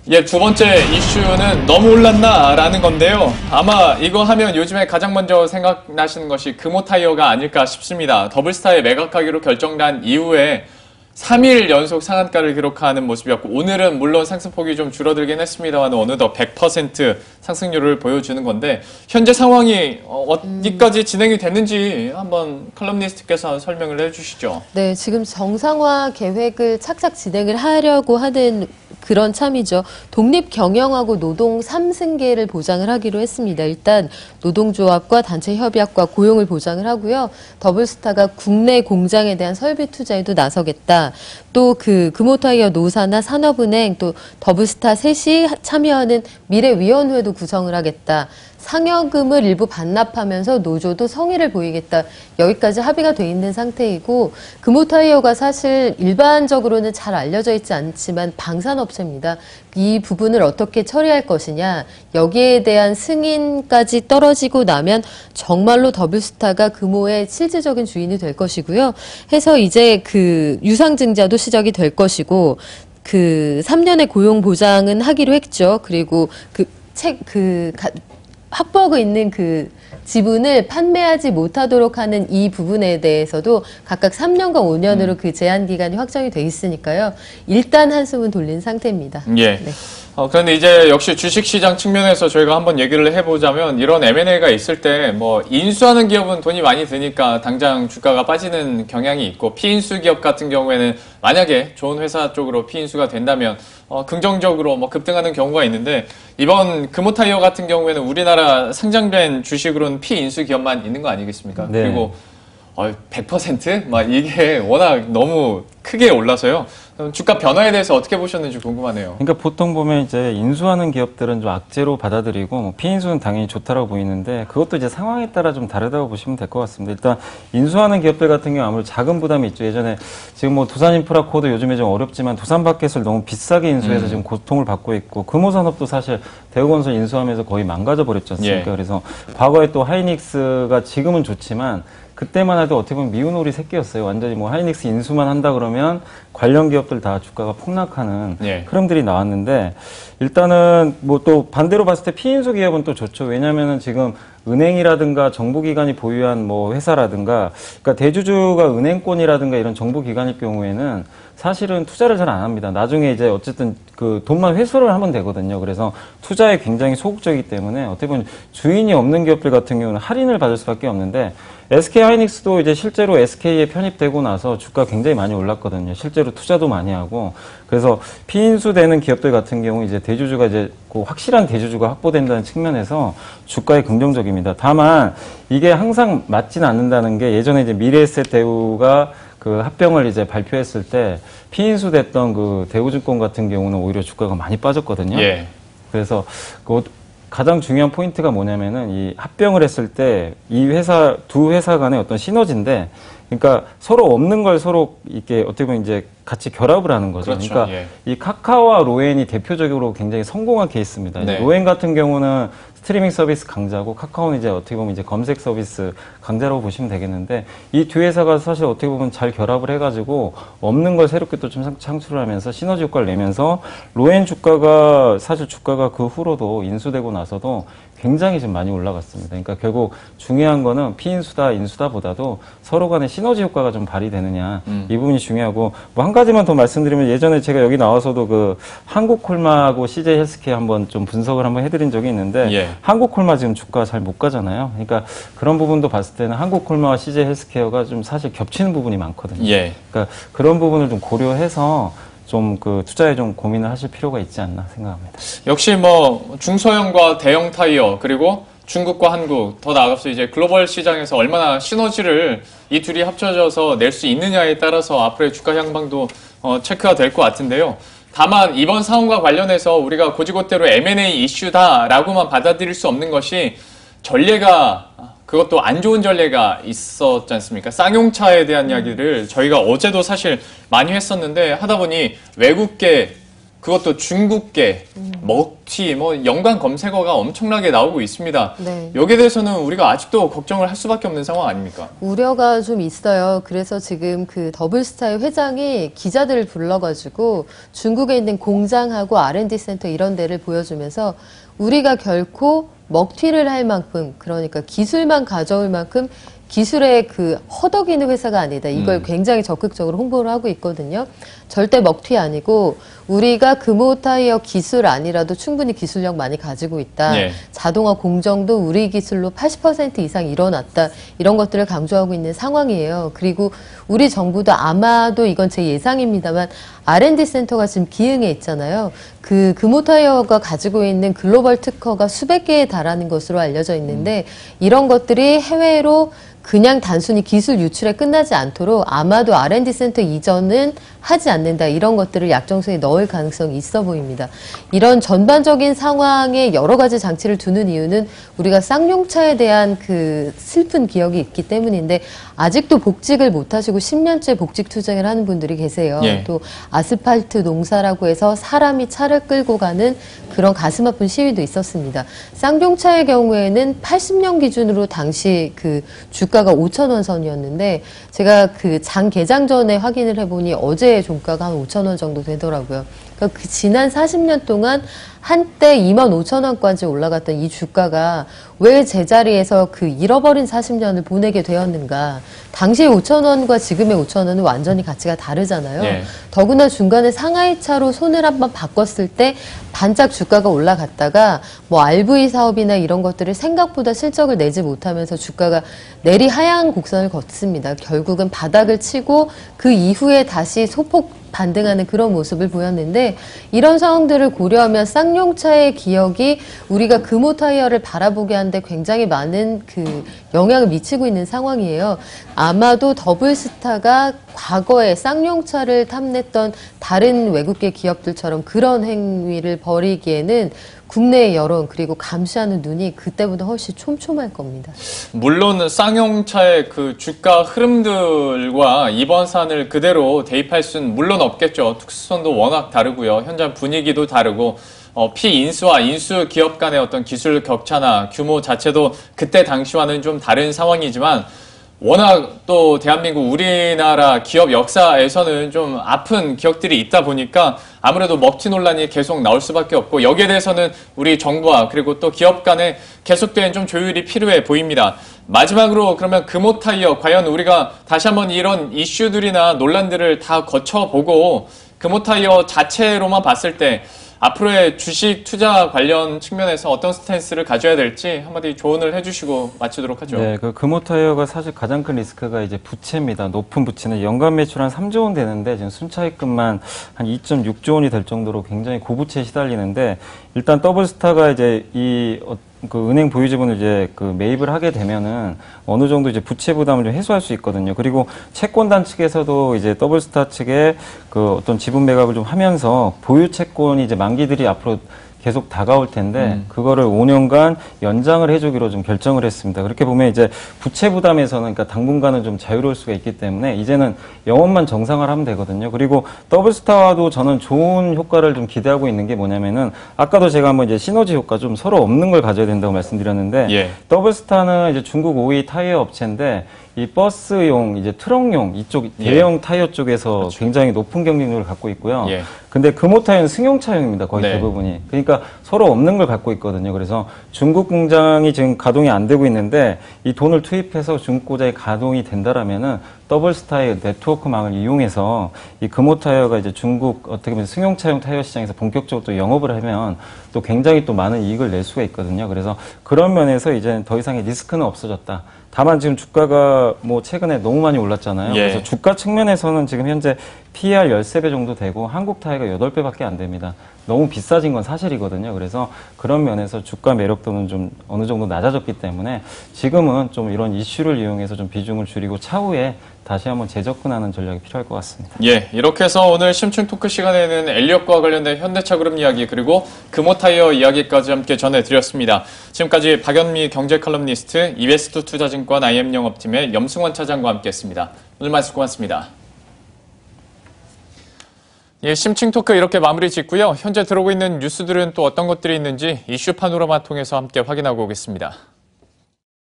예, 두 번째 이슈는 너무 올랐나라는 건데요. 아마 이거 하면 요즘에 가장 먼저 생각나시는 것이 금호 타이어가 아닐까 싶습니다. 더블스타에 매각하기로 결정난 이후에 3일 연속 상한가를 기록하는 모습이었고, 오늘은 물론 상승폭이 좀 줄어들긴 했습니다만 어느덧 100% 상승률을 보여주는 건데, 현재 상황이 어디까지 진행이 됐는지 한번 컬럼니스트께서 설명을 해주시죠. 네, 지금 정상화 계획을 착착 진행을 하려고 하는 그런 참이죠. 독립 경영하고 노동 3승계를 보장을 하기로 했습니다. 일단 노동조합과 단체 협약과 고용을 보장을 하고요. 더블스타가 국내 공장에 대한 설비 투자에도 나서겠다. 또 그 금호타이어 노사나 산업은행 또 더블스타 셋이 참여하는 미래위원회도 구성을 하겠다. 상여금을 일부 반납하면서 노조도 성의를 보이겠다. 여기까지 합의가 돼 있는 상태이고, 금호타이어가 사실 일반적으로는 잘 알려져 있지 않지만 방산업체입니다. 이 부분을 어떻게 처리할 것이냐, 여기에 대한 승인까지 떨어지고 나면 정말로 더블스타가 금호의 실질적인 주인이 될 것이고요. 해서 이제 그 유상증자도 시작이 될 것이고, 그 3년의 고용 보장은 하기로 했죠. 그리고 확보하고 있는 그 지분을 판매하지 못하도록 하는 이 부분에 대해서도 각각 3년과 5년으로 그 제한 기간이 확정이 돼 있으니까요. 일단 한숨은 돌린 상태입니다. 예. 네. 그런데 이제 역시 주식시장 측면에서 저희가 한번 얘기를 해보자면, 이런 M&A가 있을 때 뭐 인수하는 기업은 돈이 많이 드니까 당장 주가가 빠지는 경향이 있고, 피인수 기업 같은 경우에는 만약에 좋은 회사 쪽으로 피인수가 된다면 긍정적으로 뭐 급등하는 경우가 있는데, 이번 금호타이어 같은 경우에는 우리나라 상장된 주식으로는 피인수 기업만 있는 거 아니겠습니까? 네. 그리고 100%? 막 이게 워낙 너무 크게 올라서요. 주가 변화에 대해서 어떻게 보셨는지 궁금하네요. 그러니까 보통 보면 이제 인수하는 기업들은 좀 악재로 받아들이고, 뭐 피인수는 당연히 좋다라고 보이는데, 그것도 이제 상황에 따라 좀 다르다고 보시면 될 것 같습니다. 일단 인수하는 기업들 같은 경우 아무래도 자금 부담이 있죠. 예전에 지금 뭐 두산인프라코도 요즘에 좀 어렵지만 두산바켓을 너무 비싸게 인수해서 지금 고통을 받고 있고, 금호산업도 사실 대우건설 인수하면서 거의 망가져 버렸지 않습니까? 예. 그래서 과거에 또 하이닉스가 지금은 좋지만 그때만 해도 어떻게 보면 미운오리 새끼였어요. 완전히 뭐 하이닉스 인수만 한다 그러면 관련 기업들 다 주가가 폭락하는 예. 흐름들이 나왔는데, 일단은 뭐 또 반대로 봤을 때 피인수 기업은 또 좋죠. 왜냐면은 지금 은행이라든가 정부기관이 보유한 뭐 회사라든가, 그러니까 대주주가 은행권이라든가 이런 정부기관일 경우에는 사실은 투자를 잘 안 합니다. 나중에 이제 어쨌든 그 돈만 회수를 하면 되거든요. 그래서 투자에 굉장히 소극적이기 때문에 어떻게 보면 주인이 없는 기업들 같은 경우는 할인을 받을 수밖에 없는데, SK 하이닉스도 이제 실제로 SK에 편입되고 나서 주가 굉장히 많이 올랐거든요. 실제로 투자도 많이 하고. 그래서 피인수되는 기업들 같은 경우 이제 대주주가 이제 그 확실한 대주주가 확보된다는 측면에서 주가에 긍정적입니다. 다만 이게 항상 맞진 않는다는 게, 예전에 이제 미래에셋 대우가 그 합병을 이제 발표했을 때 피인수 됐던 그 대우증권 같은 경우는 오히려 주가가 많이 빠졌거든요. 예. 그래서 그 가장 중요한 포인트가 뭐냐면은, 이 합병을 했을 때 이 회사, 두 회사 간의 어떤 시너지인데, 그러니까 서로 없는 걸 서로 이렇게 어떻게 보면 이제 같이 결합을 하는 거죠. 그렇죠. 그러니까 예. 이 카카오와 로엔이 대표적으로 굉장히 성공한 케이스입니다. 네. 로엔 같은 경우는 스트리밍 서비스 강자고, 카카오는 이제 어떻게 보면 이제 검색 서비스 강자라고 보시면 되겠는데, 이 두 회사가 사실 어떻게 보면 잘 결합을 해가지고 없는 걸 새롭게 또 좀 창출을 하면서 시너지 효과를 내면서, 로엔 주가가 사실 주가가 그 후로도 인수되고 나서도 굉장히 좀 많이 올라갔습니다. 그러니까 결국 중요한 거는 피인수다 인수다 보다도 서로 간의 시너지 효과가 좀 발휘되느냐, 이 부분이 중요하고, 뭐 한 가지만 더 말씀드리면, 예전에 제가 여기 나와서도 그 한국콜마하고 CJ 헬스케어 한번 좀 분석을 한번 해드린 적이 있는데, 예. 한국콜마 지금 주가 잘 못 가잖아요. 그러니까 그런 부분도 봤을 때는 한국콜마와 CJ 헬스케어가 좀 사실 겹치는 부분이 많거든요. 예. 그러니까 그런 부분을 좀 고려해서 좀 그 투자에 좀 고민을 하실 필요가 있지 않나 생각합니다. 역시 뭐 중소형과 대형 타이어, 그리고 중국과 한국, 더 나아가서 이제 글로벌 시장에서 얼마나 시너지를 이 둘이 합쳐져서 낼 수 있느냐에 따라서 앞으로의 주가 향방도 체크가 될 것 같은데요. 다만 이번 사안과 관련해서 우리가 고지고대로 M&A 이슈다라고만 받아들일 수 없는 것이, 전례가, 그것도 안 좋은 전례가 있었지 않습니까? 쌍용차에 대한 이야기를 저희가 어제도 사실 많이 했었는데, 하다 보니 외국계, 그것도 중국계, 먹튀, 연관 검색어가 엄청나게 나오고 있습니다. 네. 여기에 대해서는 우리가 아직도 걱정을 할 수밖에 없는 상황 아닙니까? 우려가 좀 있어요. 그래서 지금 그 더블스타의 회장이 기자들을 불러가지고 중국에 있는 공장하고 R&D 센터 이런 데를 보여주면서 우리가 결코 먹튀를 할 만큼, 그러니까 기술만 가져올 만큼 기술의 그 허덕이는 회사가 아니다. 이걸 굉장히 적극적으로 홍보를 하고 있거든요. 절대 먹튀 아니고 우리가 금호타이어 기술 아니라도 충분히 기술력 많이 가지고 있다. 예. 자동화 공정도 우리 기술로 80% 이상 일어났다. 이런 것들을 강조하고 있는 상황이에요. 그리고 우리 정부도 아마도 이건 제 예상입니다만 R&D 센터가 지금 기흥에 있잖아요. 그 금호타이어가 가지고 있는 글로벌 특허가 수백 개에 달하는 것으로 알려져 있는데 이런 것들이 해외로 그냥 단순히 기술 유출에 끝나지 않도록 아마도 R&D 센터 이전은 하지 않는다. 이런 것들을 약정서에 넣을 가능성이 있어 보입니다. 이런 전반적인 상황에 여러 가지 장치를 두는 이유는 우리가 쌍용차에 대한 그 슬픈 기억이 있기 때문인데 아직도 복직을 못하시고 10년째 복직 투쟁을 하는 분들이 계세요. 예. 또 아스팔트 농사라고 해서 사람이 차를 끌고 가는 그런 가슴 아픈 시위도 있었습니다. 쌍용차의 경우에는 80년 기준으로 당시 그 주가가 5,000원 선이었는데 제가 그 장 개장 전에 확인을 해보니 어제 종가가 한 5,000원 정도 되더라고요. 그러니까 그 지난 40년 동안 한때 25,000원까지 올라갔던 이 주가가 왜 제자리에서 그 잃어버린 40년을 보내게 되었는가. 당시의 5,000원과 지금의 5,000원은 완전히 가치가 다르잖아요. 예. 더구나 중간에 상하이차로 손을 한번 바꿨을 때 반짝 주가가 올라갔다가 뭐 RV 사업이나 이런 것들을 생각보다 실적을 내지 못하면서 주가가 내리 하향 곡선을 걷습니다. 결국은 바닥을 치고 그 이후에 다시 소폭 반등하는 그런 모습을 보였는데 이런 상황들을 고려하면 쌍용차의 기억이 우리가 금호타이어를 바라보게 하는데 굉장히 많은 그 영향을 미치고 있는 상황이에요. 아마도 더블스타가 과거에 쌍용차를 탐냈던 다른 외국계 기업들처럼 그런 행위를 벌이기에는 국내의 여론 그리고 감시하는 눈이 그때보다 훨씬 촘촘할 겁니다. 물론 쌍용차의 그 주가 흐름들과 이번 사안을 그대로 대입할 수는 물론 없겠죠. 특수성도 워낙 다르고요. 현장 분위기도 다르고 피인수와 인수 기업 간의 어떤 기술 격차나 규모 자체도 그때 당시와는 좀 다른 상황이지만 워낙 또 대한민국 우리나라 기업 역사에서는 좀 아픈 기억들이 있다 보니까 아무래도 먹튀 논란이 계속 나올 수밖에 없고 여기에 대해서는 우리 정부와 그리고 또 기업 간에 계속된 좀 조율이 필요해 보입니다. 마지막으로 그러면 금호타이어 과연 우리가 다시 한번 이런 이슈들이나 논란들을 다 거쳐보고 금호타이어 자체로만 봤을 때 앞으로의 주식 투자 관련 측면에서 어떤 스탠스를 가져야 될지 한마디 조언을 해주시고 마치도록 하죠. 네, 그 금호타이어가 사실 가장 큰 리스크가 이제 부채입니다. 높은 부채는 연간 매출 한 3조 원 되는데 지금 순차익금만 한 2.6조 원이 될 정도로 굉장히 고부채에 시달리는데 일단 더블스타가 이제 그 은행 보유 지분을 이제 그 매입을 하게 되면은 어느 정도 이제 부채 부담을 좀 해소할 수 있거든요. 그리고 채권단 측에서도 이제 더블스타 측에 그 어떤 지분 매각을 좀 하면서 보유 채권이 이제 만기들이 앞으로 계속 다가올 텐데 그거를 5년간 연장을 해주기로 좀 결정을 했습니다. 그렇게 보면 이제 부채 부담에서는 그러니까 당분간은 좀 자유로울 수가 있기 때문에 이제는 영업만 정상화를 하면 되거든요. 그리고 더블스타와도 저는 좋은 효과를 좀 기대하고 있는 게 뭐냐면은 아까도 제가 한번 이제 시너지 효과 좀 서로 없는 걸 가져야 된다고 말씀드렸는데 예. 더블스타는 이제 중국 5위 타이어 업체인데 이 버스용, 이제 트럭용 이쪽 대형 타이어 쪽에서 그렇죠. 굉장히 높은 경쟁력을 갖고 있고요. 예. 근데 금호타이어는 승용차용입니다. 거의 네. 대부분이. 그러니까 서로 없는 걸 갖고 있거든요. 그래서 중국 공장이 지금 가동이 안 되고 있는데 이 돈을 투입해서 중국 공장이 가동이 된다라면은 더블스타의 네트워크망을 이용해서 이 금호타이어가 이제 중국 어떻게 보면 승용차용 타이어 시장에서 본격적으로 또 영업을 하면 또 굉장히 또 많은 이익을 낼 수가 있거든요. 그래서 그런 면에서 이제 더 이상의 리스크는 없어졌다. 다만 지금 주가가 뭐 최근에 너무 많이 올랐잖아요. 예. 그래서 주가 측면에서는 지금 현재 PER 13배 정도 되고 한국 타이어가 8배밖에 안 됩니다. 너무 비싸진 건 사실이거든요. 그래서 그런 면에서 주가 매력도는 좀 어느 정도 낮아졌기 때문에 지금은 좀 이런 이슈를 이용해서 좀 비중을 줄이고 차후에 다시 한번 재접근하는 전략이 필요할 것 같습니다. 예, 이렇게 해서 오늘 심층 토크 시간에는 엘리엇과 관련된 현대차그룹 이야기 그리고 금호타이어 이야기까지 함께 전해드렸습니다. 지금까지 박연미 경제 칼럼니스트, 이베스트 투자증권 IM 영업팀의 염승원 차장과 함께했습니다. 오늘 말씀 고맙습니다. 예, 심층 토크 이렇게 마무리 짓고요. 현재 들어오고 있는 뉴스들은 또 어떤 것들이 있는지 이슈 파노라마 통해서 함께 확인하고 오겠습니다.